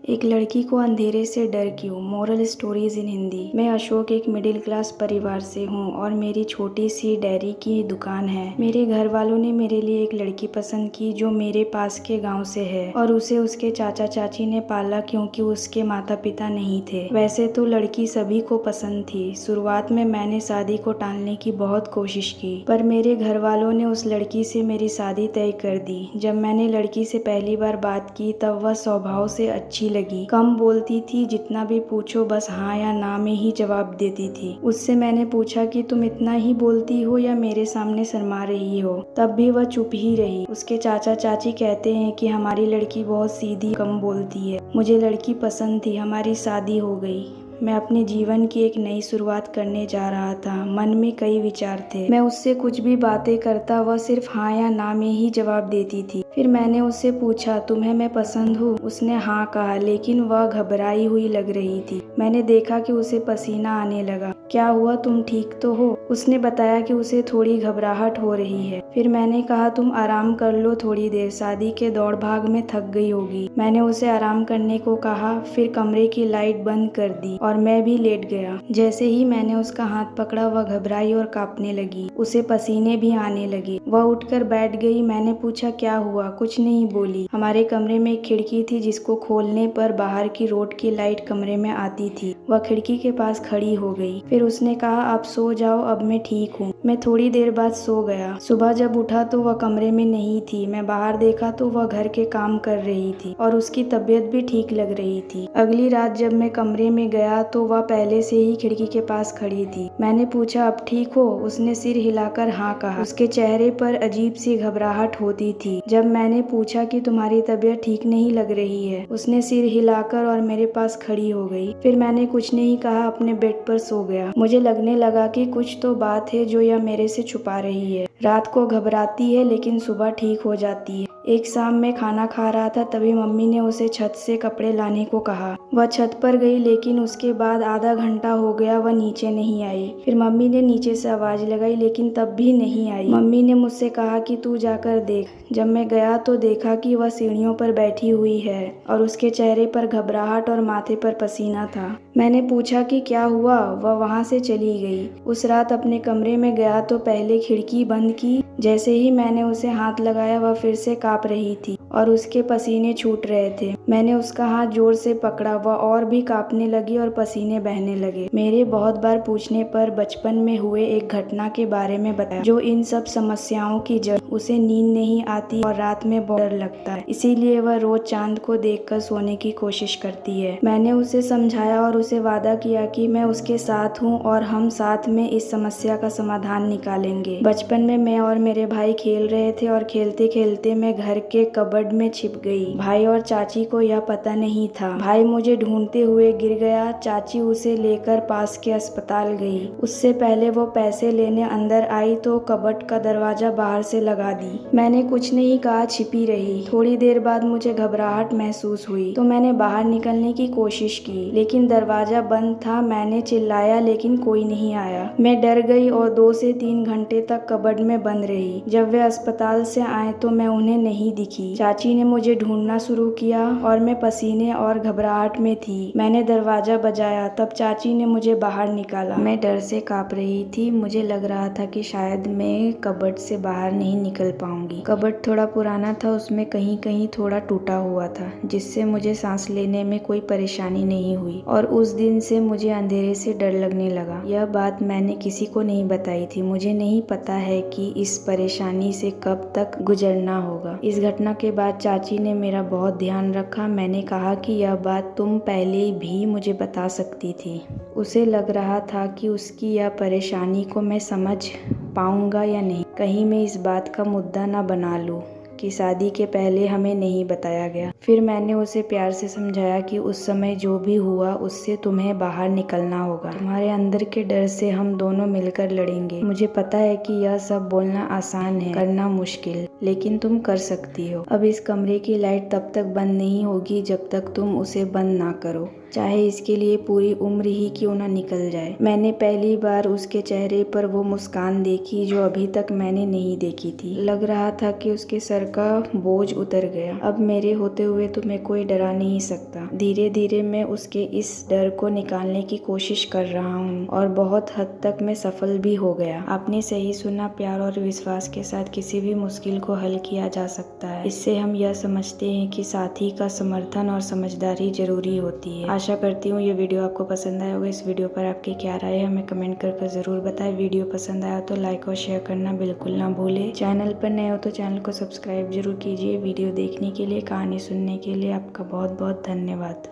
एक लड़की को अंधेरे से डर क्यों? Moral stories in Hindi. मैं अशोक एक मिडिल क्लास परिवार से हूँ और मेरी छोटी सी डेयरी की दुकान है। मेरे घर वालों ने मेरे लिए एक लड़की पसंद की जो मेरे पास के गांव से है और उसे उसके चाचा चाची ने पाला क्योंकि उसके माता पिता नहीं थे। वैसे तो लड़की सभी को पसंद थी। शुरुआत में मैंने शादी को टालने की बहुत कोशिश की, पर मेरे घर वालों ने उस लड़की से मेरी शादी तय कर दी। जब मैंने लड़की से पहली बार बात की तब वह स्वभाव से अच्छी लगी। कम बोलती थी, जितना भी पूछो बस हाँ या ना में ही जवाब देती थी। उससे मैंने पूछा कि तुम इतना ही बोलती हो या मेरे सामने शर्मा रही हो? तब भी वह चुप ही रही। उसके चाचा चाची कहते हैं कि हमारी लड़की बहुत सीधी, कम बोलती है। मुझे लड़की पसंद थी, हमारी शादी हो गई। मैं अपने जीवन की एक नई शुरुआत करने जा रहा था। मन में कई विचार थे। मैं उससे कुछ भी बातें करता, वह सिर्फ हाँ या ना में ही जवाब देती थी। फिर मैंने उससे पूछा, तुम्हें मैं पसंद हूँ? उसने हाँ कहा, लेकिन वह घबराई हुई लग रही थी। मैंने देखा कि उसे पसीना आने लगा। क्या हुआ, तुम ठीक तो हो? उसने बताया कि उसे थोड़ी घबराहट हो रही है। फिर मैंने कहा, तुम आराम कर लो थोड़ी देर, शादी के दौड़ भाग में थक गई होगी। मैंने उसे आराम करने को कहा। फिर कमरे की लाइट बंद कर दी और मैं भी लेट गया। जैसे ही मैंने उसका हाथ पकड़ा, वह घबराई और कांपने लगी। उसे पसीने भी आने लगे। वह उठकर बैठ गई। मैंने पूछा, क्या हुआ? कुछ नहीं बोली। हमारे कमरे में एक खिड़की थी जिसको खोलने पर बाहर की रोड की लाइट कमरे में आती थी। वह खिड़की के पास खड़ी हो गई। फिर उसने कहा, आप सो जाओ, अब मैं ठीक हूँ। मैं थोड़ी देर बाद सो गया। सुबह जब उठा तो वह कमरे में नहीं थी। मैं बाहर देखा तो वह घर के काम कर रही थी और उसकी तबीयत भी ठीक लग रही थी। अगली रात जब मैं कमरे में गया तो वह पहले से ही खिड़की के पास खड़ी थी। मैंने पूछा, अब ठीक हो? उसने सिर हिलाकर हाँ कहा। उसके चेहरे पर अजीब सी घबराहट होती थी। जब मैंने पूछा कि तुम्हारी तबीयत ठीक नहीं लग रही है, उसने सिर हिलाकर और मेरे पास खड़ी हो गई। फिर मैंने कुछ नहीं कहा, अपने बेड पर सो गया। मुझे लगने लगा कि कुछ तो बात है जो यह मेरे से छुपा रही है। रात को घबराती है लेकिन सुबह ठीक हो जाती है। एक शाम में खाना खा रहा था, तभी मम्मी ने उसे छत से कपड़े लाने को कहा। वह छत पर गई, लेकिन उसके बाद आधा घंटा हो गया वह नीचे नहीं आई। फिर मम्मी ने नीचे से आवाज लगाई, लेकिन तब भी नहीं आई। मम्मी ने मुझसे कहा कि तू जाकर देख। जब मैं गया तो देखा कि वह सीढ़ियों पर बैठी हुई है और उसके चेहरे पर घबराहट और माथे पर पसीना था। मैंने पूछा कि क्या हुआ? वह वहाँ से चली गई। उस रात अपने कमरे में गया तो पहले खिड़की बंद की। जैसे ही मैंने उसे हाथ लगाया, वह फिर से कांप रही थी और उसके पसीने छूट रहे थे। मैंने उसका हाथ जोर से पकड़ा। वह और भी कांपने लगी और पसीने बहने लगे। मेरे बहुत बार पूछने पर बचपन में हुए एक घटना के बारे में बताया जो इन सब समस्याओं की जड़। उसे नींद नहीं आती और रात में बहुत डर लगता है, इसीलिए वह रोज चांद को देखकर सोने की कोशिश करती है। मैंने उसे समझाया और उसे वादा किया कि मैं उसके साथ हूँ और हम साथ में इस समस्या का समाधान निकालेंगे। बचपन में मैं और मेरे भाई खेल रहे थे और खेलते खेलते मैं घर के कबर्ड में छिप गई। भाई और चाची को यह पता नहीं था। भाई मुझे ढूंढते हुए गिर गया। चाची उसे लेकर पास के अस्पताल गई। उससे पहले वो पैसे लेने अंदर आई तो कबर्ड का दरवाजा बाहर से लगा दी। मैंने कुछ नहीं कहा, छिपी रही। थोड़ी देर बाद मुझे घबराहट महसूस हुई तो मैंने बाहर निकलने की कोशिश की, लेकिन दरवाजा बंद था। मैंने चिल्लाया लेकिन कोई नहीं आया। मैं डर गई और 2 से 3 घंटे तक कबर्ड में बंद रही। जब वे अस्पताल से आए तो मैं उन्हें नहीं दिखी। चाची ने मुझे ढूंढना शुरू किया और मैं पसीने और घबराहट में थी। मैंने दरवाजा बजाया, तब चाची ने मुझे बाहर निकाला। मैं डर से कांप रही थी। मुझे लग रहा था कि शायद मैं कबर्ड से बाहर नहीं निकल पाऊंगी। कबर्ड थोड़ा पुराना था, उसमें कहीं कहीं थोड़ा टूटा हुआ था, जिससे मुझे सांस लेने में कोई परेशानी नहीं हुई। और उस दिन से मुझे अंधेरे से डर लगने लगा। यह बात मैंने किसी को नहीं बताई थी। मुझे नहीं पता है कि इस परेशानी से कब तक गुजरना होगा। इस घटना के बाद चाची ने मेरा बहुत ध्यान रखा। मैंने कहा कि यह बात तुम पहले भी मुझे बता सकती थी। उसे लग रहा था कि उसकी यह परेशानी को मैं समझ पाऊंगा या नहीं। कहीं मैं इस बात का मुद्दा ना बना लूं कि शादी के पहले हमें नहीं बताया गया। फिर मैंने उसे प्यार से समझाया कि उस समय जो भी हुआ उससे तुम्हें बाहर निकलना होगा। तुम्हारे अंदर के डर से हम दोनों मिलकर लड़ेंगे। मुझे पता है कि यह सब बोलना आसान है, करना मुश्किल, लेकिन तुम कर सकती हो। अब इस कमरे की लाइट तब तक बंद नहीं होगी जब तक तुम उसे बंद ना करो। चाहे इसके लिए पूरी उम्र ही क्यों न निकल जाए। मैंने पहली बार उसके चेहरे पर वो मुस्कान देखी जो अभी तक मैंने नहीं देखी थी। लग रहा था कि उसके सर का बोझ उतर गया। अब मेरे होते हुए तुम्हें कोई डरा नहीं सकता। धीरे धीरे मैं उसके इस डर को निकालने की कोशिश कर रहा हूँ और बहुत हद तक मैं सफल भी हो गया। आपने सही सुना, प्यार और विश्वास के साथ किसी भी मुश्किल को हल किया जा सकता है। इससे हम यह समझते हैं कि साथी का समर्थन और समझदारी जरूरी होती है। आशा करती हूँ ये वीडियो आपको पसंद आया होगा। इस वीडियो पर आपकी क्या राय है हमें कमेंट कर जरूर बताएं। वीडियो पसंद आया तो लाइक और शेयर करना बिल्कुल ना भूले। चैनल पर नए हो तो चैनल को सब्सक्राइब जरूर कीजिए। वीडियो देखने के लिए, कहानी सुनने के लिए आपका बहुत बहुत धन्यवाद।